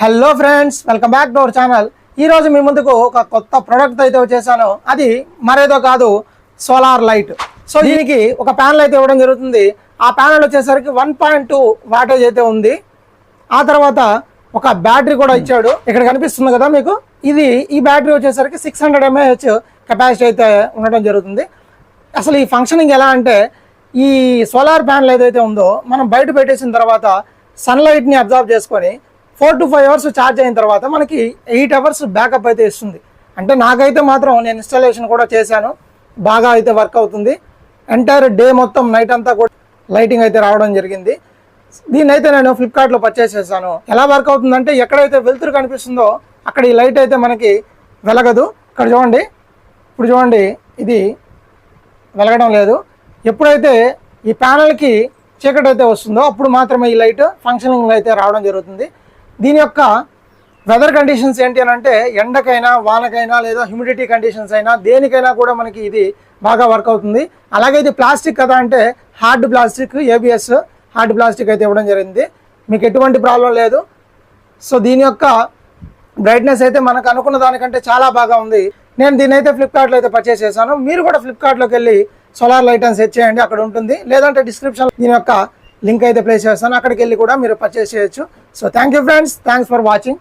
Hello friends, welcome back to our channel. ఈరోజు మీ ముందుకు ఒక కొత్త ప్రోడక్ట్ అయితే వచ్చేసాను. అది మరేదో కాదు, సోలార్ లైట్. సో దీనికి ఒక ప్యానల్ అయితే ఇవ్వడం జరుగుతుంది. ఆ ప్యానల్ వచ్చేసరికి 1.2 వాటేజ్ అయితే ఉంది. ఆ తర్వాత ఒక బ్యాటరీ కూడా ఇచ్చాడు. ఇక్కడ కనిపిస్తుంది కదా మీకు, ఈ బ్యాటరీ వచ్చేసరికి 600 mAh కెపాసిటీ అయితే ఉండడం జరుగుతుంది. అసలు ఈ ఫంక్షనింగ్ ఎలా అంటే, ఈ సోలార్ ప్యానల్ ఏదైతే ఉందో మనం బయట పెట్టేసిన తర్వాత సన్లైట్ని అబ్జర్వ్ చేసుకొని 4 to 5 అవర్స్ ఛార్జ్ అయిన తర్వాత మనకి 8 అవర్స్ బ్యాకప్ అయితే ఇస్తుంది. అంటే నాకైతే మాత్రం నేను ఇన్స్టాలేషన్ కూడా చేశాను, బాగా అయితే వర్క్ అవుతుంది. ఎంటైర్ డే మొత్తం నైట్ అంతా కూడా లైటింగ్ అయితే రావడం జరిగింది. దీన్ని అయితే నేను ఫ్లిప్కార్ట్లో పర్చేస్ చేశాను. ఎలా వర్క్ అవుతుందంటే, ఎక్కడైతే వెలుతురు కనిపిస్తుందో అక్కడ ఈ లైట్ అయితే మనకి వెలగదు. ఇక్కడ చూడండి, ఇప్పుడు చూడండి, ఇది వెలగడం లేదు. ఎప్పుడైతే ఈ ప్యానల్కి చీకటి అయితే వస్తుందో అప్పుడు మాత్రమే ఈ లైట్ ఫంక్షనింగ్ అయితే రావడం జరుగుతుంది. దీని యొక్క వెదర్ కండిషన్స్ ఏంటి అని అంటే, ఎండకైనా వానకైనా లేదా హ్యూమిడిటీ కండిషన్స్ అయినా దేనికైనా కూడా మనకి ఇది బాగా వర్క్ అవుతుంది. అలాగే ఇది ప్లాస్టిక్ కదా అంటే hard plastic, ABS hard plastic అయితే ఇవ్వడం జరిగింది. మీకు ఎటువంటి ప్రాబ్లం లేదు. సో దీని యొక్క బ్రైట్నెస్ అయితే మనకు అనుకున్న దానికంటే చాలా బాగా ఉంది. నేను దీని అయితే ఫ్లిప్కార్ట్లో అయితే పర్చేస్ చేశాను. మీరు కూడా ఫ్లిప్కార్ట్లోకి వెళ్ళి సోలార్ లైట్ అని సెర్చ్ చేయండి, అక్కడ ఉంటుంది. లేదంటే డిస్క్రిప్షన్ దీని యొక్క లింక్ అయితే ప్లేస్ చేస్తాను, అక్కడికి వెళ్ళి కూడా మీరు పర్చేస్ చేయొచ్చు. So thank you friends, thanks for watching.